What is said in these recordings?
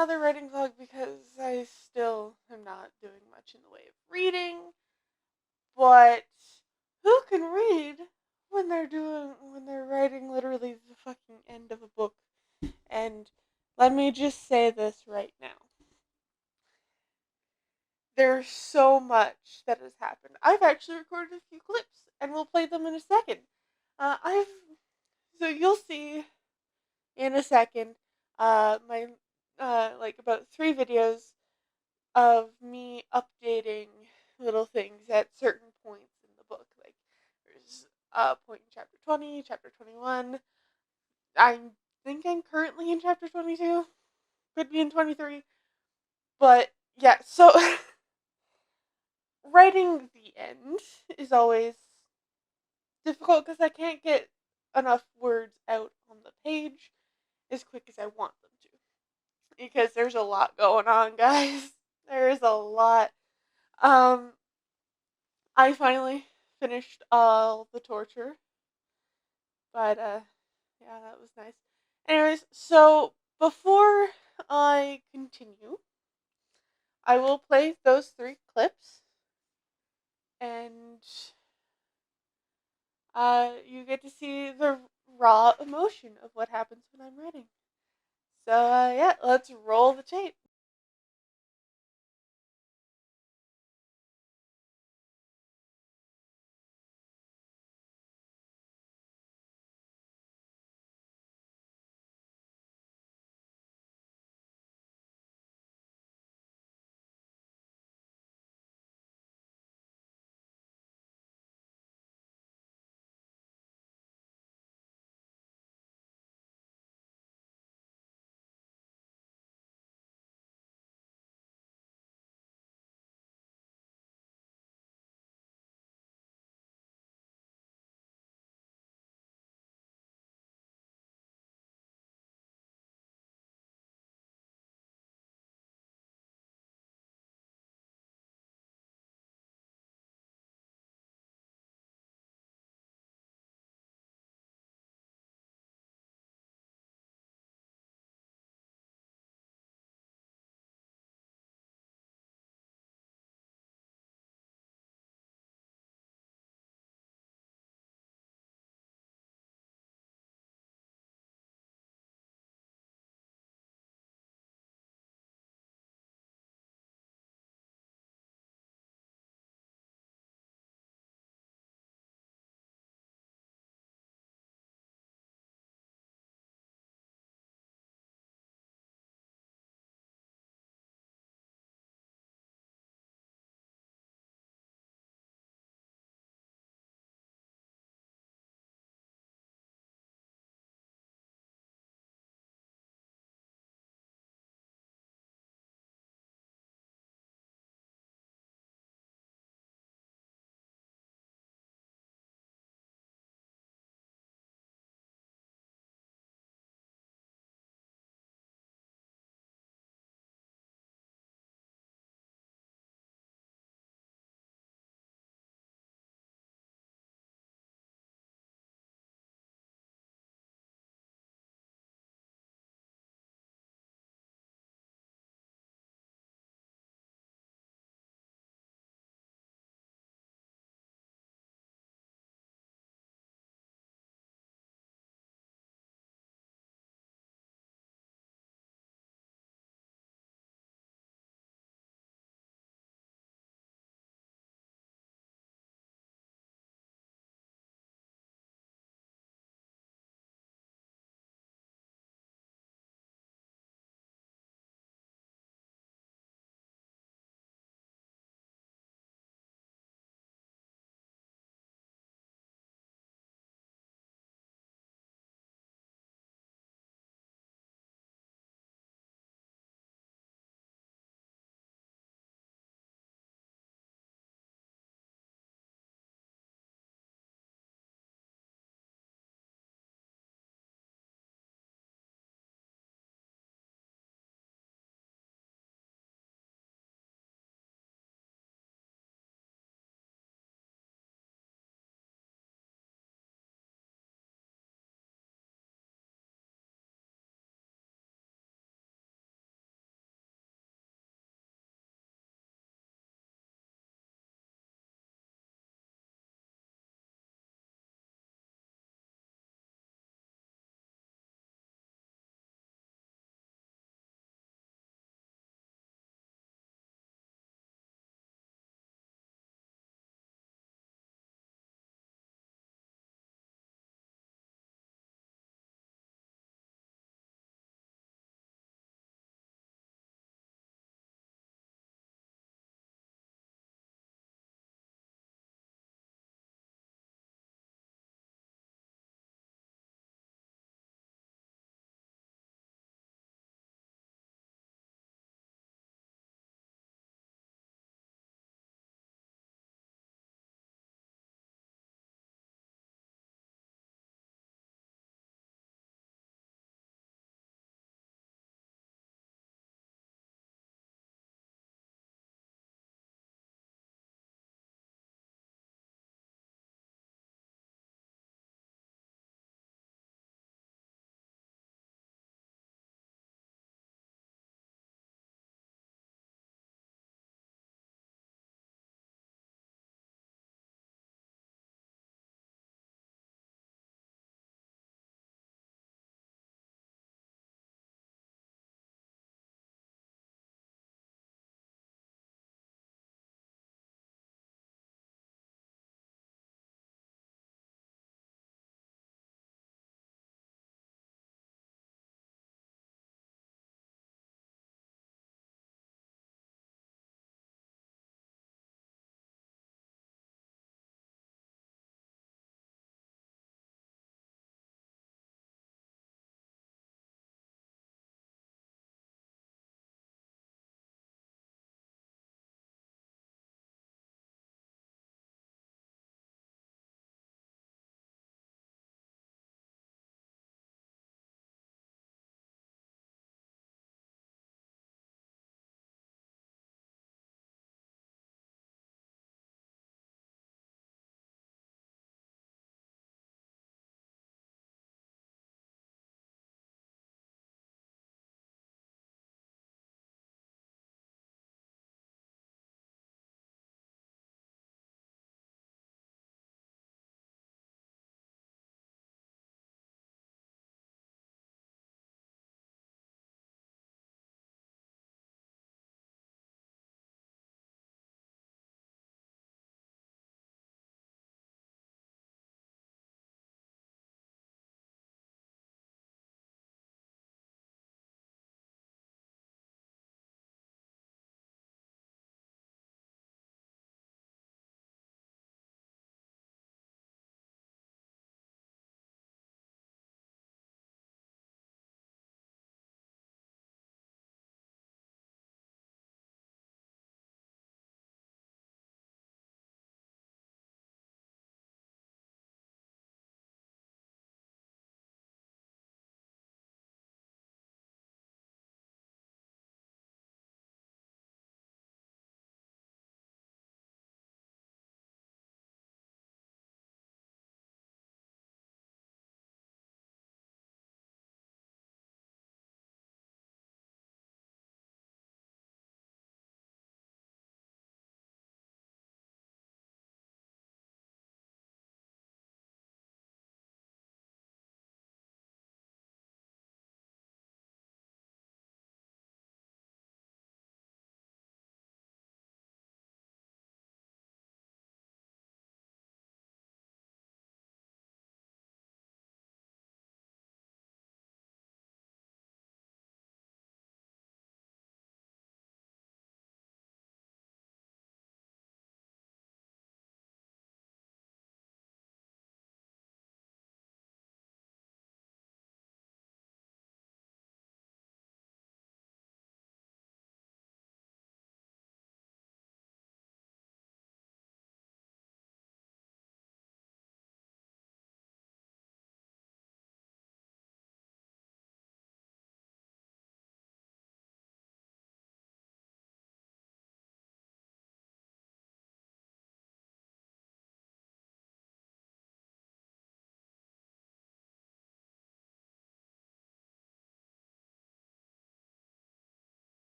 another writing vlog because I still am not doing much in the way of reading. But who can read when they're writing literally the fucking end of a book? And let me just say this right now. There's so much that has happened. I've actually recorded a few clips, and we'll play them in a second. I've so you'll see in a second. My like about 3 videos of me updating little things at certain points in the book. Like there's a point in chapter 20, chapter 21. I think I'm currently in chapter 22. Could be in 23. But yeah, so writing the end is always difficult because I can't get enough words out on the page as quick as I want them to. Because there's a lot going on, guys. There is a lot. Um, I finally finished all the torture, but yeah, that was nice. Anyways, so before I continue, I will play those 3 clips, and you get to see the raw emotion of what happens when I'm writing. So yeah, let's roll the tape.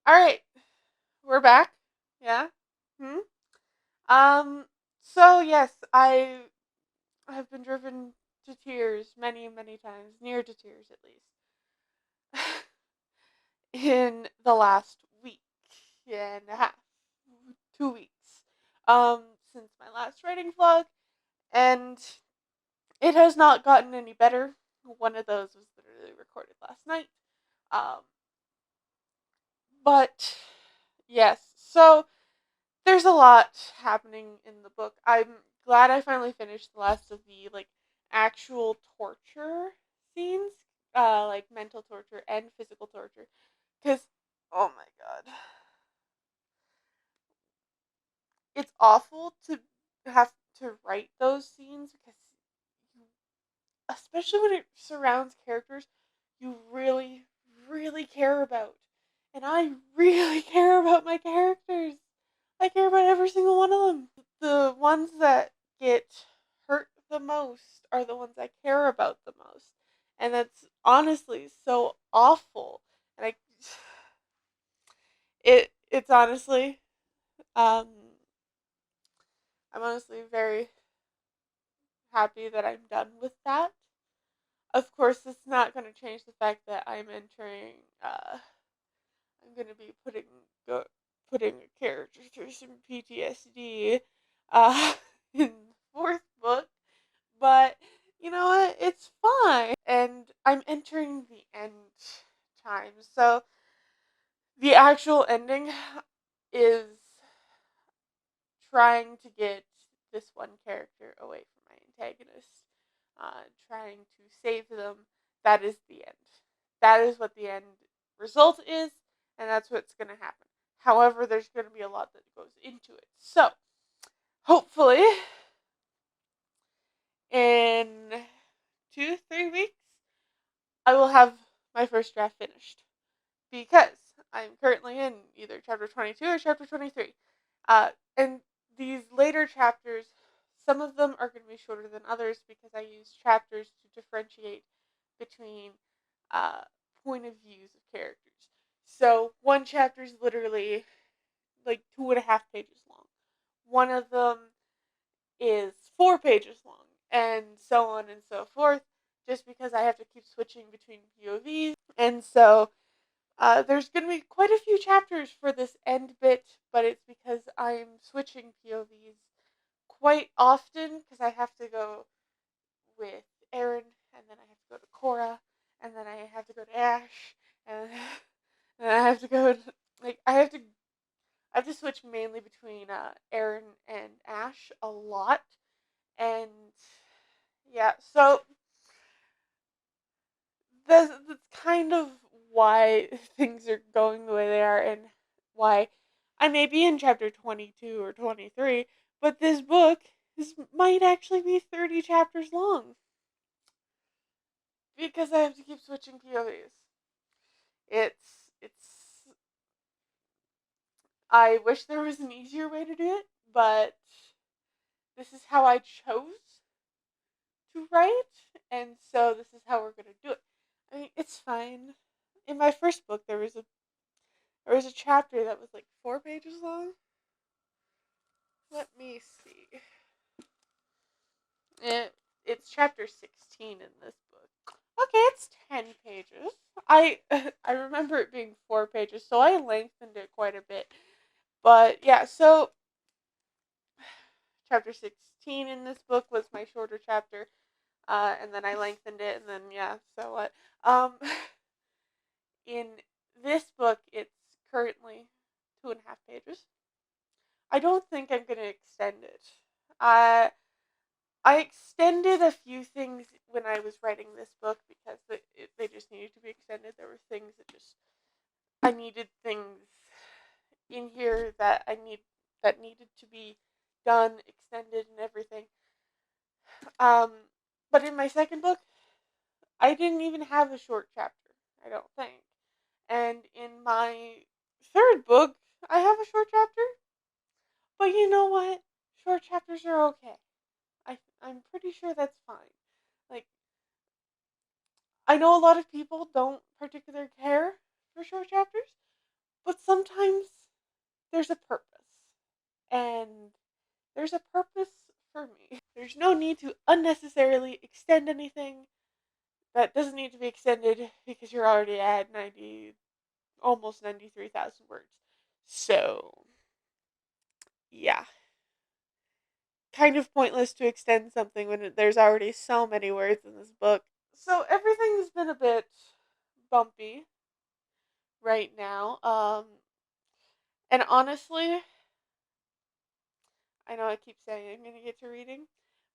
Alright, we're back. Yeah? Hmm? Um, so yes, I have been driven to tears many, many times, near to tears at least, in the last week and a half, 2 weeks, since my last writing vlog, and it has not gotten any better. One of those was literally recorded last night. Um, but yes, so there's a lot happening in the book. I'm glad I finally finished the last of the actual torture scenes, like mental torture and physical torture. Cause oh my god, it's awful to have to write those scenes because, especially when it surrounds characters you really, really care about, and I really care about my characters. I care about every single one of them. The ones that get hurt the most are the ones I care about the most. And that's honestly so awful. And it's honestly um I'm honestly very happy that I'm done with that. Of course, it's not going to change the fact that I'm going to be putting a character through some PTSD in the fourth book. But you know what? It's fine. And I'm entering the end time. So the actual ending is trying to get this one character away from my antagonist, trying to save them. That is the end. That is what the end result is, and that's what's going to happen. However, there's going to be a lot that goes into it. So, hopefully, in 2-3 weeks, I will have my first draft finished because I'm currently in either chapter 22 or chapter 23. And these later chapters, some of them are going to be shorter than others because I use chapters to differentiate between uh, point of views of characters. So one chapter is literally like 2.5 pages long. One of them is 4 pages long, and so on and so forth, just because I have to keep switching between POVs. And so there's going to be quite a few chapters for this end bit, but it's because I'm switching POVs quite often because I have to go with Aaron, and then I have to go to Cora, and then I have to go to Ash, and then I have to go to, like I have to switch mainly between Aaron and Ash a lot, and yeah, so that's kind of why things are going the way they are, and why I may be in chapter 22 or 23, but this might actually be 30 chapters long because I have to keep switching POVs. It's I wish there was an easier way to do it, but this is how I chose to write, and so this is how we're gonna do it. I mean, it's fine. In my first book, there was a chapter that was like 4 pages long. Let me see. It's chapter 16 in this book. Okay, it's 10 pages. I I remember it being 4 pages, so I lengthened it quite a bit. But yeah, so chapter 16 in this book was my shorter chapter, and then I lengthened it, and then yeah, so what? In this book, it's currently 2.5 pages. I don't think I'm gonna extend it. I I extended a few things when I was writing this book because they just needed to be extended. There were things that just I needed things in here that needed to be done, extended, and everything. Um, but in my second book, I didn't even have a short chapter. I don't think. And in my third book, I have a short chapter. But you know what? Short chapters are okay. I'm pretty sure that's fine. Like, I know a lot of people don't particularly care for short chapters, But sometimes there's a purpose. And there's a purpose for me. There's no need to unnecessarily extend anything that doesn't need to be extended because you're already at 90, almost 93,000 words. So, yeah. Kind of pointless to extend something when there's already so many words in this book. So, everything's been a bit bumpy right now. And honestly, I know I keep saying I'm going to get to reading,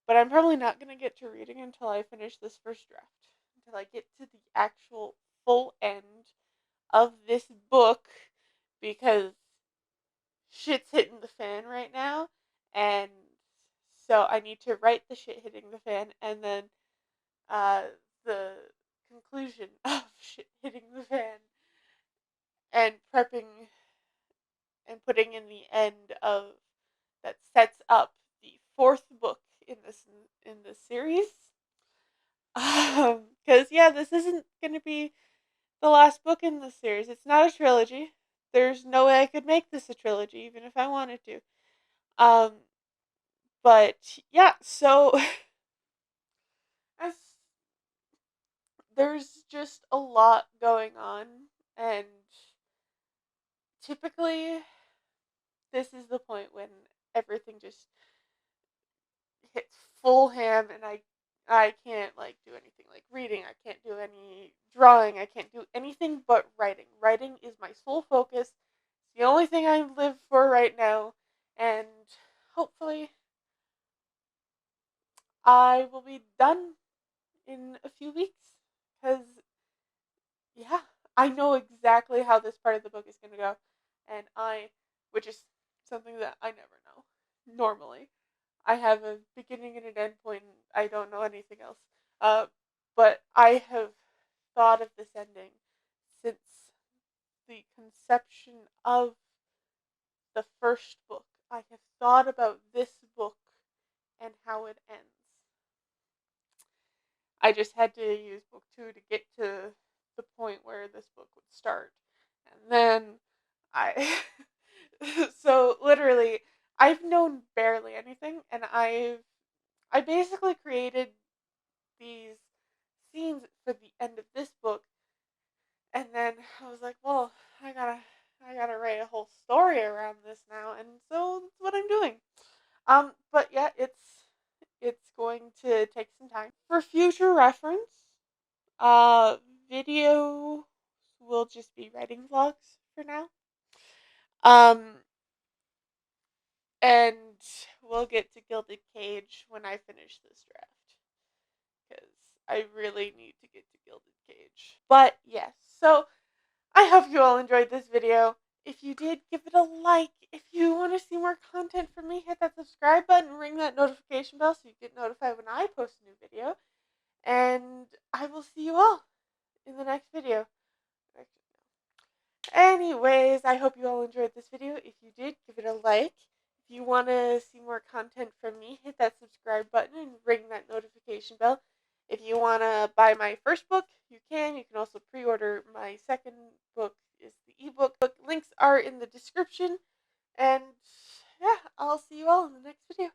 but I'm probably not going to get to reading until I finish this first draft. Until I get to the actual full end of this book, because shit's hitting the fan right now, and so I need to write the shit hitting the fan, and then the conclusion of shit hitting the fan, and prepping and putting in the end of that sets up the fourth book in this series. Because yeah, this isn't going to be the last book in the series. It's not a trilogy. There's no way I could make this a trilogy, even if I wanted to. Um, but yeah, so as there's just a lot going on, and typically this is the point when everything just hits full ham, and I can't like do anything like reading. I can't do any drawing. I can't do anything but writing. Writing is my sole focus. It's the only thing I live for right now, and hopefully I will be done in a few weeks, because yeah, I know exactly how this part of the book is going to go, and which is something that I never know normally. I have a beginning and an end point, and I don't know anything else. Uh, but I have thought of this ending since the conception of the first book. I have thought about this book and how it ends. I just had to use book two to get to the point where this book would start. And then I. So literally, I've known barely anything, and I basically created these scenes for the end of this book, and then I was like, well, I gotta write a whole story around this now, and so that's what I'm doing. But yeah, it's going to take some time for future reference. Uh, video will just be writing vlogs for now. Um, and we'll get to Gilded Cage when I finish this draft, because I really need to get to Gilded Cage. But yes, so I hope you all enjoyed this video. If you did, give it a like. If you want to see more content from me, hit that subscribe button and ring that notification bell so you get notified when I post a new video. And I will see you all in the next video. Anyways, I hope you all enjoyed this video. If you did, give it a like. If you want to see more content from me, hit that subscribe button and ring that notification bell. If you want to buy my first book, you can. You can also pre-order my second book, is the ebook. Links are in the description. And yeah, I'll see you all in the next video.